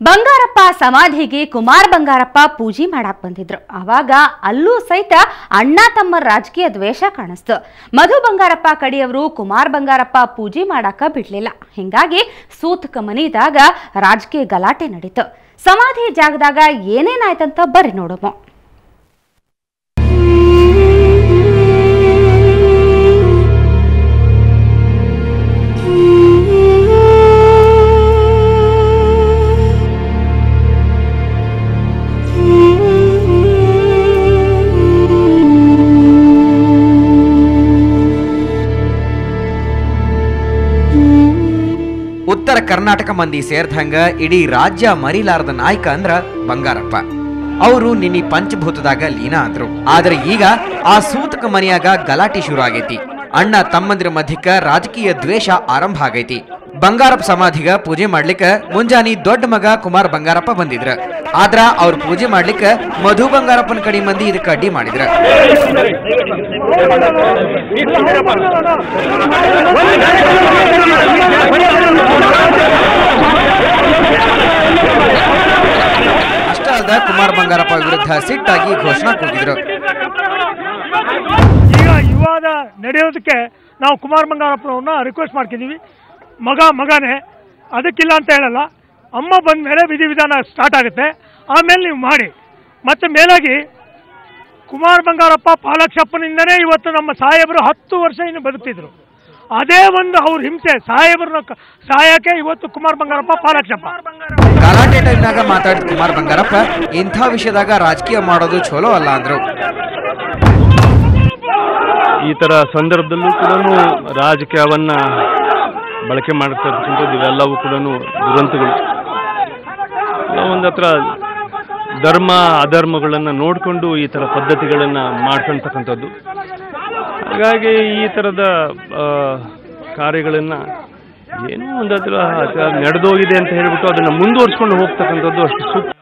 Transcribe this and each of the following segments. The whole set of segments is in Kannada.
ಬಂಗಾರಪ್ಪ ಸಮಾಧಿಗೆ ಕುಮಾರ್ ಬಂಗಾರಪ್ಪ ಪೂಜೆ ಮಾಡಕ್ ಬಂದಿದ್ರು. ಆವಾಗ ಅಲ್ಲೂ ಸಹಿತ ಅಣ್ಣ ತಮ್ಮ ರಾಜಕೀಯ ದ್ವೇಷ ಕಾಣಿಸ್ತು. ಮಧು ಬಂಗಾರಪ್ಪ ಕಡೆಯವರು ಕುಮಾರ್ ಬಂಗಾರಪ್ಪ ಪೂಜೆ ಮಾಡಾಕ ಬಿಡ್ಲಿಲ್ಲ. ಹಿಂಗಾಗಿ ಸೂತಕ ಮನಿದಾಗ ರಾಜಕೀಯ ಗಲಾಟೆ ನಡೀತು. ಸಮಾಧಿ ಜಾಗದಾಗ ಏನೇನಾಯ್ತಂತ ಬರ್ರಿ ನೋಡೋಣ. ಉತ್ತರ ಕರ್ನಾಟಕ ಮಂದಿ ಸೇರ್ದಂಗ ಇಡೀ ರಾಜ್ಯ ಮರಿಲಾರದ ನಾಯಕ ಅಂದ್ರ ಬಂಗಾರಪ್ಪ. ಅವರು ನಿನ್ನೆ ಪಂಚಭೂತದಾಗ ಲೀನ ಆದ್ರು. ಆದ್ರೆ ಈಗ ಆ ಸೂತಕ ಮನೆಯಾಗ ಗಲಾಟೆ ಶುರು ಆಗೈತಿ. ಅಣ್ಣ ತಮ್ಮಂದ್ರ ಮಧ್ಯಕ್ಕ ರಾಜಕೀಯ ದ್ವೇಷ ಆರಂಭ ಆಗೈತಿ. ಬಂಗಾರಪ್ಪ ಸಮಾಧಿಗ ಪೂಜೆ ಮಾಡ್ಲಿಕ್ಕ ಮುಂಜಾನೆ ದೊಡ್ಡ ಮಗ ಕುಮಾರ್ ಬಂಗಾರಪ್ಪ ಬಂದಿದ್ರ. ಆದ್ರ ಅವ್ರ ಪೂಜೆ ಮಾಡ್ಲಿಕ್ಕ ಮಧು ಬಂಗಾರಪ್ಪನ ಕಡೆ ಮಂದಿ ಇದಕ್ಕೆ ಅಡ್ಡಿ ಮಾಡಿದ್ರ. ಅಷ್ಟೇ ಅಲ್ಲದ ಕುಮಾರ್ ಬಂಗಾರಪ್ಪ ವಿರುದ್ಧ ಸಿಟ್ಟಾಗಿ ಘೋಷಣೆ ಕೂಗಿದ್ರು. ಈಗ ವಿವಾದ ನಡೆಯೋದಕ್ಕೆ ನಾವು ಕುಮಾರ್ ಬಂಗಾರಪ್ಪನವ್ರನ್ನ ರಿಕ್ವೆಸ್ಟ್ ಮಾಡ್ತಿದ್ದೀವಿ. ಮಗನೇ ಅದಕ್ಕಿಲ್ಲ ಅಂತ ಹೇಳಲ್ಲ. ಅಮ್ಮ ಬಂದ ಮೇಲೆ ವಿಧಿವಿಧಾನ ಸ್ಟಾರ್ಟ್ ಆಗುತ್ತೆ, ಆಮೇಲೆ ನೀವು ಮಾಡಿ. ಮತ್ತೆ ಮೇಲಾಗಿ ಕುಮಾರ್ ಬಂಗಾರಪ್ಪ ಪಾಲಕ್ಷಪ್ಪನಿಂದನೇ ಇವತ್ತು ನಮ್ಮ ಸಾಹೇಬರು 10 ವರ್ಷ ಇನ್ನು ಬದುಕ್ತಿದ್ರು. ಅದೇ ಒಂದು ಅವ್ರ ಹಿಂಸೆ ಸಾಹೇಬರನ್ನ ಸಾಯಕ್ಕೆ ಇವತ್ತು ಕುಮಾರ್ ಬಂಗಾರಪ್ಪ ಪಾಲಕ್ಷಪ್ಪ. ಗಲಾಟೆ ಟೈಮ್ನಾಗ ಮಾತಾಡಿದ ಕುಮಾರ್ ಬಂಗಾರಪ್ಪ ಇಂಥ ವಿಷಯದಾಗ ರಾಜಕೀಯ ಮಾಡೋದು ಚಲೋ ಅಲ್ಲ ಅಂದ್ರು. ಈ ತರ ಸಂದರ್ಭದಲ್ಲೂ ಕೂಡ ರಾಜಕೀಯವನ್ನ ಬಳಕೆ ಮಾಡ್ತಿರ್ತಕ್ಕಂಥದ್ದು ಇವೆಲ್ಲವೂ ಕೂಡ ದುರಂತಗಳು. ಒಂದು ಹತ್ರ ಧರ್ಮ ಅಧರ್ಮಗಳನ್ನು ನೋಡಿಕೊಂಡು ಈ ಥರ ಪದ್ಧತಿಗಳನ್ನು ಮಾಡ್ಕೊಳ್ತಕ್ಕಂಥದ್ದು. ಹಾಗಾಗಿ ಈ ಥರದ ಕಾರ್ಯಗಳನ್ನು ಏನೋ ಒಂದು ಹತ್ರ ನಡೆದೋಗಿದೆ ಅಂತ ಹೇಳಿಬಿಟ್ಟು ಅದನ್ನು ಮುಂದುವರಿಸ್ಕೊಂಡು ಹೋಗ್ತಕ್ಕಂಥದ್ದು ಅಷ್ಟು ಸೂಕ್ತ.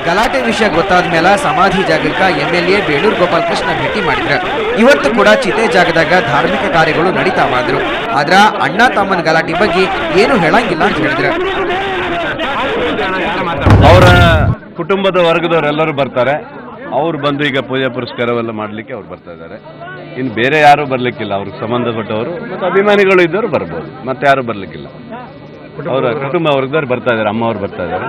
ಗಲಾಟೆ ವಿಷಯ ಗೊತ್ತಾದ ಮೇಲೆ ಸಮಾಧಿ ಜಾಗಕ್ಕ MLA ಬೇಳೂರು ಗೋಪಾಲಕೃಷ್ಣ ಭೇಟಿ ಮಾಡಿದ್ರ. ಇವತ್ತು ಕೂಡ ಚಿತೆ ಜಾಗದಾಗ ಧಾರ್ಮಿಕ ಕಾರ್ಯಗಳು ನಡೀತಾವಾದ್ರು. ಆದ್ರ ಅಣ್ಣ ತಮ್ಮನ ಗಲಾಟೆ ಬಗ್ಗೆ ಏನು ಹೇಳಂಗಿಲ್ಲ ಅಂತ ಹೇಳಿದ್ರ. ಅವರ ಕುಟುಂಬದ ವರ್ಗದವರೆಲ್ಲರೂ ಬರ್ತಾರೆ. ಅವ್ರು ಬಂದು ಈಗ ಪೂಜೆ ಪುರಸ್ಕಾರವೆಲ್ಲ ಮಾಡಲಿಕ್ಕೆ ಅವ್ರು ಬರ್ತಾ ಇದ್ದಾರೆ. ಇನ್ನು ಬೇರೆ ಯಾರು ಬರ್ಲಿಕ್ಕಿಲ್ಲ. ಅವ್ರಿಗೆ ಸಂಬಂಧಪಟ್ಟವರು ಮತ್ತು ಅಭಿಮಾನಿಗಳು ಇದ್ದವರು ಬರ್ಬೋದು, ಮತ್ತೆ ಯಾರು ಬರ್ಲಿಕ್ಕಿಲ್ಲ. ಅವರ ಕುಟುಂಬ ವರ್ಗದವ್ರು ಬರ್ತಾ ಇದ್ದಾರೆ. ಅಮ್ಮ ಅವ್ರು ಬರ್ತಾ ಇದ್ದಾರೆ.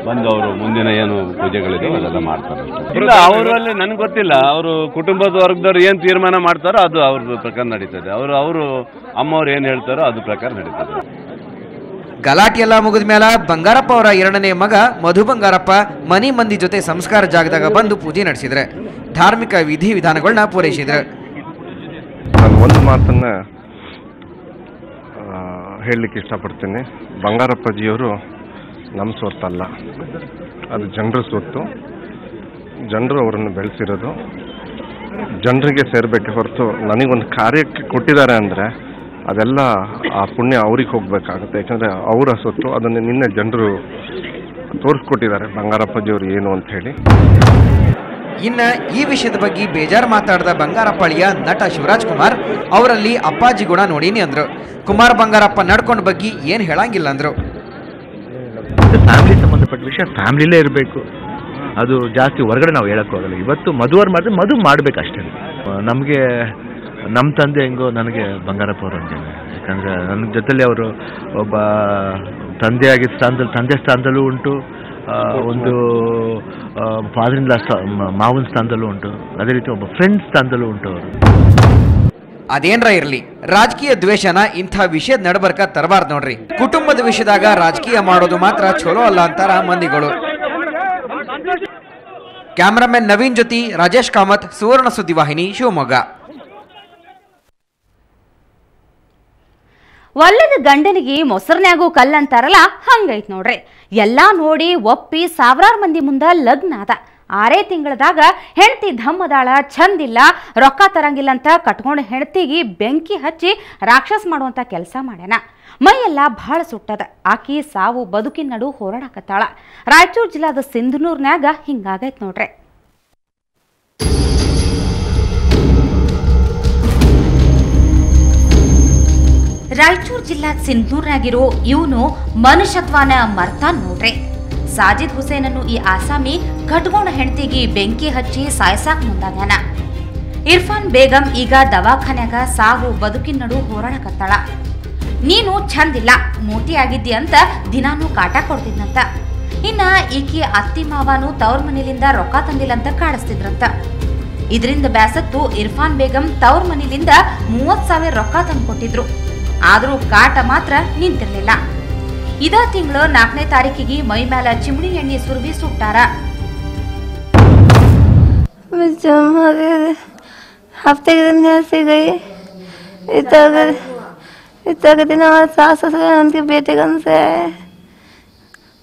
ಬಂದು ಅವರು ಮುಂದಿನ ಏನು ಪೂಜೆಗಳಿದೆ ಅದೆಲ್ಲ ಮಾಡ್ತಾರೆ. ಇಲ್ಲ, ಅವರಲ್ಲಿ ನನಗೆ ಗೊತ್ತಿಲ್ಲ. ಅವರು ಕುಟುಂಬದ ವರ್ಗದವ್ರು ಏನು ತೀರ್ಮಾನ ಮಾಡ್ತಾರೋ ಅದು ಅವ್ರ ಪ್ರಕಾರ ನಡೀತದೆ. ಅವರು ಅಮ್ಮವ್ರು ಏನು ಹೇಳ್ತಾರೋ ಅದು ಪ್ರಕಾರ ನಡೀತದೆ. ಗಲಾಟೆ ಎಲ್ಲ ಮುಗಿದ ಮೇಲೆ ಬಂಗಾರಪ್ಪ ಅವರ 2ನೇ ಮಗ ಮಧು ಬಂಗಾರಪ್ಪ ಮನಿ ಮಂದಿ ಜೊತೆ ಸಂಸ್ಕಾರ ಜಾಗದಾಗ ಬಂದು ಪೂಜೆ ನಡೆಸಿದ್ರೆ. ಧಾರ್ಮಿಕ ವಿಧಿ ವಿಧಾನಗಳನ್ನ ಪೂರೈಸಿದ್ರು. ನಾನು ಒಂದು ಮಾತನ್ನ ಹೇಳಲಿಕ್ಕೆ ಇಷ್ಟಪಡ್ತೀನಿ. ಬಂಗಾರಪ್ಪಾಜಿಯವರು ನಮ್ಮ ಸ್ವತ್ತಲ್ಲ, ಅದು ಜನರ ಸ್ವತ್ತು. ಜನರು ಅವರನ್ನು ಬೆಳೆಸಿರೋದು ಜನರಿಗೆ ಸೇರಬೇಕೆ ಹೊರತು ನನಗೊಂದು ಕಾರ್ಯಕ್ಕೆ ಕೊಟ್ಟಿದ್ದಾರೆ ಅಂದರೆ ಅದೆಲ್ಲ ಆ ಪುಣ್ಯ ಅವ್ರಿಗೆ ಹೋಗಬೇಕಾಗುತ್ತೆ. ಯಾಕಂದರೆ ಅವರ ಸ್ವತ್ತು. ಅದನ್ನು ನಿನ್ನೆ ಜನರು ತೋರಿಸ್ಕೊಟ್ಟಿದ್ದಾರೆ ಬಂಗಾರಪ್ಪಾಜಿಯವರು ಏನು ಅಂತ ಹೇಳಿ. ಇನ್ನ ಈ ವಿಷಯದ ಬಗ್ಗೆ ಬೇಜಾರು ಮಾತಾಡಿದ ಬಂಗಾರಪ್ಪಳಿಯ ನಟ ಶಿವರಾಜ್ ಕುಮಾರ್ ಅವರಲ್ಲಿ ಅಪ್ಪಾಜಿ ಗುಣ ನೋಡೀನಿ ಅಂದ್ರು. ಕುಮಾರ್ ಬಂಗಾರಪ್ಪ ನಡ್ಕೊಂಡ ಬಗ್ಗೆ ಏನು ಹೇಳಂಗಿಲ್ಲ ಅಂದ್ರು. ಫ್ಯಾಮಿಲಿ ಸಂಬಂಧಪಟ್ಟ ವಿಷಯ ಫ್ಯಾಮಿಲಿಲೇ ಇರಬೇಕು. ಅದು ಜಾಸ್ತಿ ಹೊರಗಡೆ ನಾವು ಹೇಳೋಕ್ಕೋಗಲ್ಲ. ಇವತ್ತು ಮದುವರು ಮಾಡಿದ್ರೆ ಮದು ಮಾಡಬೇಕಷ್ಟೇ. ನಮಗೆ ನಮ್ಮ ತಂದೆ ಹೆಂಗೋ ನನಗೆ ಬಂಗಾರಪ್ಪ ಅವರು ಹಂಗೆ. ಯಾಕಂದರೆ ನನ್ನ ಜೊತೆಲಿ ಅವರು ಒಬ್ಬ ತಂದೆಯಾಗಿ ಸ್ಥಾನದಲ್ಲಿ, ತಂದೆ ಸ್ಥಾನದಲ್ಲೂ ಉಂಟು, ಒಂದು ಫಾದರಿಂದ ಮಾವನ ಸ್ಥಾನದಲ್ಲೂ ಉಂಟು, ಅದೇ ರೀತಿ ಒಬ್ಬ ಫ್ರೆಂಡ್ ಸ್ಥಾನದಲ್ಲೂ ಉಂಟು ಅವರು. ಅದೇನ್ರ ಇರ್ಲಿ, ರಾಜಕೀಯ ದ್ವೇಷನ ಇಂಥ ವಿಷಯದ ನಡಬರ್ಕ ತರಬಾರ್ದು ನೋಡ್ರಿ. ಕುಟುಂಬದ ವಿಷಯದಾಗ ರಾಜಕೀಯ ಮಾಡೋದು ಮಾತ್ರ ಚಲೋ ಅಲ್ಲ ಅಂತಾರ ಮಂದಿಗಳು. ಕ್ಯಾಮರಾಮನ್ ನವೀನ್ ಜೊತೆ ರಾಜೇಶ್ ಕಾಮತ್, ಸುವರ್ಣ ಸುದ್ದಿವಾಹಿನಿ, ಶಿವಮೊಗ್ಗ. ಒಲ್ಲದ ಗಂಡನಿಗೆ ಮೊಸರ್ನ್ಯಾಗೂ ಕಲ್ಲಂತಾರಲ್ಲ, ಹಂಗೈತ್ ನೋಡ್ರಿ. ಎಲ್ಲಾ ನೋಡಿ ಒಪ್ಪಿ ಸಾವಿರಾರು ಮಂದಿ ಮುಂದ ಲಗ್ನ ಅದ. 6 ತಿಂಗಳದಾಗ ಹೆಂಡತಿ ಧಮ್ಮದಾಳ, ಚಂದಿಲ್ಲ, ರೊಕ್ಕ ತರಂಗಿಲ್ಲ ಅಂತ ಕಟ್ಕೊಂಡು ಹೆಂಡತಿಗೆ ಬೆಂಕಿ ಹಚ್ಚಿ ರಾಕ್ಷಸ ಮಾಡುವಂತ ಕೆಲಸ ಮಾಡ್ಯಾನ. ಮೈಯೆಲ್ಲ ಭಾಳ ಸುಟ್ಟದ. ಆಕಿ ಸಾವು ಬದುಕಿನ ನಡು ಹೋರಾಡಕತ್ತಾಳ. ರಾಯಚೂರು ಜಿಲ್ಲಾದ ಸಿಂಧನೂರ್ನ್ಯಾಗ ಹಿಂಗಾಗೈತ್ ನೋಡ್ರಿ. ರಾಯಚೂರು ಜಿಲ್ಲಾ ಸಿಂಧೂರ್ನಾಗಿರೋ ಇವನು ಮನುಷ್ಯತ್ವನ ಮರ್ತಾನ್ ನೋಡ್ರಿ. ಸಾಜಿದ್ ಹುಸೇನನ್ನು ಈ ಆಸಾಮಿ ಕಟ್ಕೊಂಡ ಹೆಂಡತಿಗೆ ಬೆಂಕಿ ಹಚ್ಚಿ ಸಾಯ್ಸಾಕ್ ಮುಂದಾಗ್ಯಾನ. ಇರ್ಫಾನ್ ಬೇಗಂ ಈಗ ದವಾಖಾನ್ಯಾಗ ಸಾವು ಬದುಕಿನ ನಡು ಹೋರಾಡಕತ್ತಾಳ. ನೀನು ಚಂದಿಲ್ಲ, ಮೋಟಿ ಆಗಿದ್ದಿ ಅಂತ ದಿನಾನು ಕಾಟ ಕೊಡ್ತಿದ್ನಂತ. ಇನ್ನ ಈಕಿ ಅತ್ತಿ ಮಾವನು ತವ್ರ ಮನೆಯಿಂದ ರೊಕ್ಕ ತಂದಿಲ್ಲ ಅಂತ ಕಾಡಿಸ್ತಿದ್ರಂತ. ಇದರಿಂದ ಬ್ಯಾಸತ್ತು ಇರ್ಫಾನ್ ಬೇಗಂ ತವ್ರ ಮನೆಯಿಂದ 30,000 ರೊಕ್ಕ ತಂದು ಕೊಟ್ಟಿದ್ರು. ಆದ್ರೂ ಕಾಟ ಮಾತ್ರ ನಿಂತಿರ್ಲಿಲ್ಲ. ಇದ ತಿಂಗಳು 4ನೇ ತಾರೀಕಿಗೆ ಮೈ ಮ್ಯಾಲ ಚಿಮಣಿ ಎಣ್ಣೆ ಸುರ್ವಿ ಸುಟ್ಟಾರ. हफ्ते के दिन ऐसे गई इतना के दिन हमारे सास ससुर उनके बेटे गन से आए.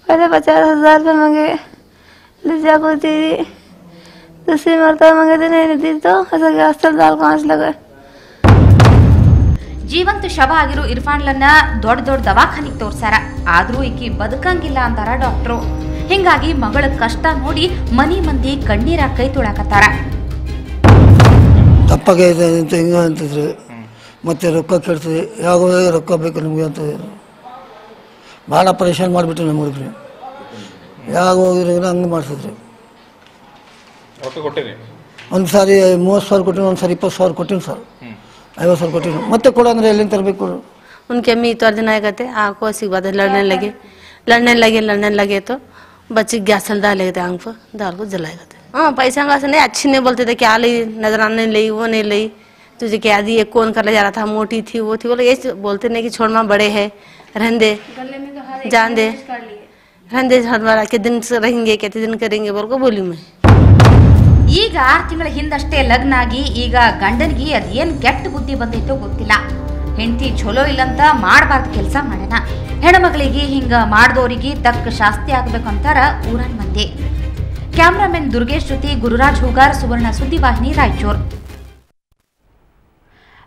पहले 50,000 रुपये मांगे, लिजा को दी. दूसरी मरतबा मांगे थे, नहीं दी तो ऐसा गैस चल दाल 5 लगे. ಜೀವಂತ ಶವ ಆಗಿರೋ ಇರ್ಫಾನ್ಲನ್ನ ದೊಡ್ಡ ದೊಡ್ಡ ದವಾಖಾನಿಗೆ ತೋರ್ಸಾರ. ಆದ್ರೂ ಈಕಿ ಬದುಕಂಗಿಲ್ಲ ಅಂತಾರ ಡಾಕ್ಟ್ರು. ಹಿಂಗಾಗಿ ಮಗಳ ಕಷ್ಟ ನೋಡಿ ಮನಿ ಮಂದಿ ಕಣ್ಣೀರ ಕೈ ತುಳಾಕತ್ತಾರ. ತಪ್ಪಾಗೆ ಅಂತ ಹಿಂಗೆ ಅಂತಿದ್ರು. ಮತ್ತೆ ರೊಕ್ಕ ಕೇಳ್ತದೆ, ಯಾವ ರೊಕ್ಕ ಬೇಕು ನಿಮಗೆ ಅಂತ ಭಾಳ ಪರೇಶಾನ್ ಮಾಡಿಬಿಟ್ರು ನಮ್ಮ ಹುಡುಗರು. ಯಾವ ಹೋಗಿರೋ ಹಂಗೆ ಮಾಡಿಸಿದ್ರು. ಒಂದು ಸಾರಿ 30,000 ಕೊಟ್ಟಿನಿ, ಒಂದು ಸಾರಿ 20,000 ಕೊಟ್ಟಿನಿ ಸರ್, 50,000 ಕೊಟ್ಟಿನಿ. ಮತ್ತೆ ಕೊಡು ಅಂದರೆ ಎಲ್ಲಿಂದ ತರಬೇಕು? उनके अम्मी इतवार दिन आए कहते आँख को ऐसी बात है, लड़ने लगे तो बच्चे गैस चल डाले थे, आँख पर दाल को जलाए गए थे. हाँ पैसा का नहीं, अच्छी नहीं बोलते थे, क्या ली नजराने ली वो नहीं ली, तुझे क्या दी, कौन कर ले जा रहा था, मोटी थी वो थी, बोले ये बोलते नहीं कि छोड़ना बड़े है, रहने दे, जान दे, रहने दे, हर बार के दिन से रहेंगे, कितने दिन करेंगे बोल को बोली मैं. ಈಗ 6 ತಿಂಗಳ ಹಿಂದಷ್ಟೇ ಲಗ್ನ ಆಗಿ ಈಗ ಗಂಡನಿಗೆ ಅದೇನ್ ಕೆಟ್ಟ ಬುದ್ಧಿ ಬಂದಿತ್ತೋ ಗೊತ್ತಿಲ್ಲ. ಹೆಂಡತಿ ಚಲೋ ಇಲ್ಲಂತ ಮಾಡಬಾರ್ದು ಕೆಲಸ ಮಾಡ್ಯಾನ. ಹೆಣ್ಮಗಳಿಗೆ ಹಿಂಗ ಮಾಡ್ದೋರಿಗೆ ತಕ್ಕ ಶಾಸ್ತಿ ಆಗ್ಬೇಕಂತಾರ ಊರನ್ ಮಂದಿ. ಕ್ಯಾಮ್ರಾಮನ್ ದುರ್ಗೇಶ್ ಜೊತೆ ಗುರುರಾಜ್ ಹೂಗಾರ್, ಸುವರ್ಣ ಸುದ್ದಿವಾಹಿನಿ, ರಾಯಚೂರು.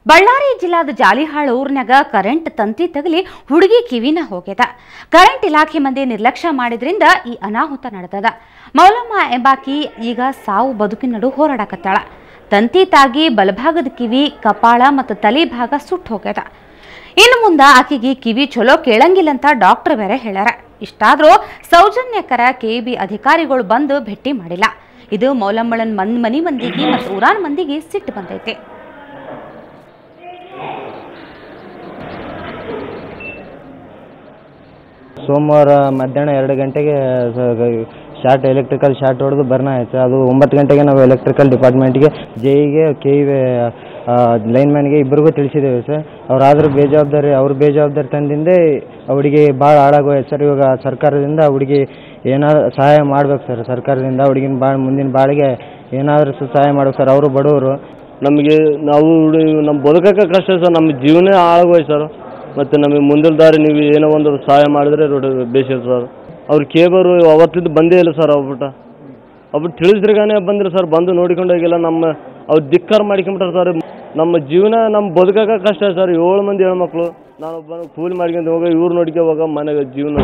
ಬಳ್ಳಾರಿ ಜಿಲ್ಲಾದ ಜಾಲಿಹಾಳ್ ಊರ್ನಾಗ ಕರೆಂಟ್ ತಂತಿ ತಗಲಿ ಹುಡುಗಿ ಕಿವಿನ ಹೋಗ್ಯದ. ಕರೆಂಟ್ ಇಲಾಖೆ ಮಂದಿ ನಿರ್ಲಕ್ಷ್ಯ ಮಾಡಿದ್ರಿಂದ ಈ ಅನಾಹುತ ನಡೆದದ. ಮೌಲಮ್ಮ ಎಂಬಾಕಿ ಈಗ ಸಾವು ಬದುಕಿನ ನಡು ಹೋರಾಡಕತ್ತಾಳ. ತಂತಿ ತಾಗಿ ಬಲಭಾಗದ ಕಿವಿ, ಕಪಾಳ ಮತ್ತು ತಲೆ ಭಾಗ ಸುಟ್ಟು ಹೋಗ್ಯದ. ಇನ್ನು ಮುಂದೆ ಆಕೆಗೆ ಕಿವಿ ಚಲೋ ಕೇಳಂಗಿಲ್ಲಂತ ಡಾಕ್ಟರ್ ಬೇರೆ ಹೇಳ್ಯಾರ. ಇಷ್ಟಾದ್ರೂ ಸೌಜನ್ಯಕರ ಕೆಇಬಿ ಅಧಿಕಾರಿಗಳು ಬಂದು ಭೇಟಿ ಮಾಡಿಲ್ಲ. ಇದು ಮೌಲಮ್ಮಳನ್ ಮನಿ ಮಂದಿಗೆ ಮತ್ತು ಊರಾನ್ ಮಂದಿಗೆ ಸಿಟ್ಟು ಬಂದೈತೆ. ಸೋಮವಾರ ಮಧ್ಯಾಹ್ನ 2 ಗಂಟೆಗೆ ಎಲೆಕ್ಟ್ರಿಕಲ್ ಶಾರ್ಟ್ ಹೊಡೆದು ಬರ್ನ್ ಆಯಿತು. ಅದು 9 ಗಂಟೆಗೆ ನಾವು ಎಲೆಕ್ಟ್ರಿಕಲ್ ಡಿಪಾರ್ಟ್ಮೆಂಟ್ಗೆ, ಜೆಇಗೆ, ಕೆಇವಿ ಲೈನ್ಮ್ಯಾನ್ಗೆ ಇಬ್ಬರಿಗೂ ತಿಳಿಸಿದ್ದೇವೆ ಸರ್. ಅವರಾದರೂ ಅವ್ರು ಬೇಜವಾಬ್ದಾರಿ ತಂದಿಂದೆ ಹುಡುಗಿ ಭಾಳ ಹಾಳಾಗೋಯ್ತು ಸರ್. ಇವಾಗ ಸರ್ಕಾರದಿಂದ ಹುಡುಗಿ ಏನಾದರೂ ಸಹಾಯ ಮಾಡ್ಬೇಕು ಸರ್. ಸರ್ಕಾರದಿಂದ ಹುಡುಗಿನ ಮುಂದಿನ ಬಾಳಿಗೆ ಏನಾದರೂ ಸಹಾಯ ಮಾಡ್ಬೇಕು ಸರ್. ಅವರು ಬಡವರು, ನಮಗೆ ನಮ್ಮ ಬದುಕಕ್ಕೆ ಕಷ್ಟ ಸರ್. ನಮ್ಮ ಜೀವನ ಹಾಳಾಗೋಯ್ತು ಸರ್. ಮತ್ತು ನಮಗೆ ಮುಂದಿನ ದಾರಿ ನೀವು ಏನೋ ಒಂದು ಸಹಾಯ ಮಾಡಿದ್ರೆ ಬೇಷ ಸರ್. ಅವ್ರು ಕೇಬರು ಅವತ್ತಿದ್ದು ಬಂದೇ ಇಲ್ಲ ಸರ್. ಅವ್ಬಿಟ್ಟು ತಿಳಿಸ್ರಿಗಾನೆ ಬಂದ್ರೆ ಸರ್, ಬಂದು ನೋಡಿಕೊಂಡು ಹೋಗಿಲ್ಲ. ಅವ್ರು ಧಿಕ್ಕಾರ ಮಾಡ್ಕೊಂಬಿಟ್ರೆ ಸರ್. ನಮ್ಮ ಜೀವನ ನಮ್ಮ ಬದುಕಕ್ಕೆ ಕಷ್ಟ ಸರ್. 7 ಮಂದಿ ಹೆಣ್ಮಕ್ಳು, ನಾನು ಕೂಲಿ ಮಾಡ್ಕೊಂಡು ಹೋಗೋ, ಇವ್ರು ನೋಡ್ಕೊ ಹೋಗೋ, ಮನೆಗೆ ಜೀವನ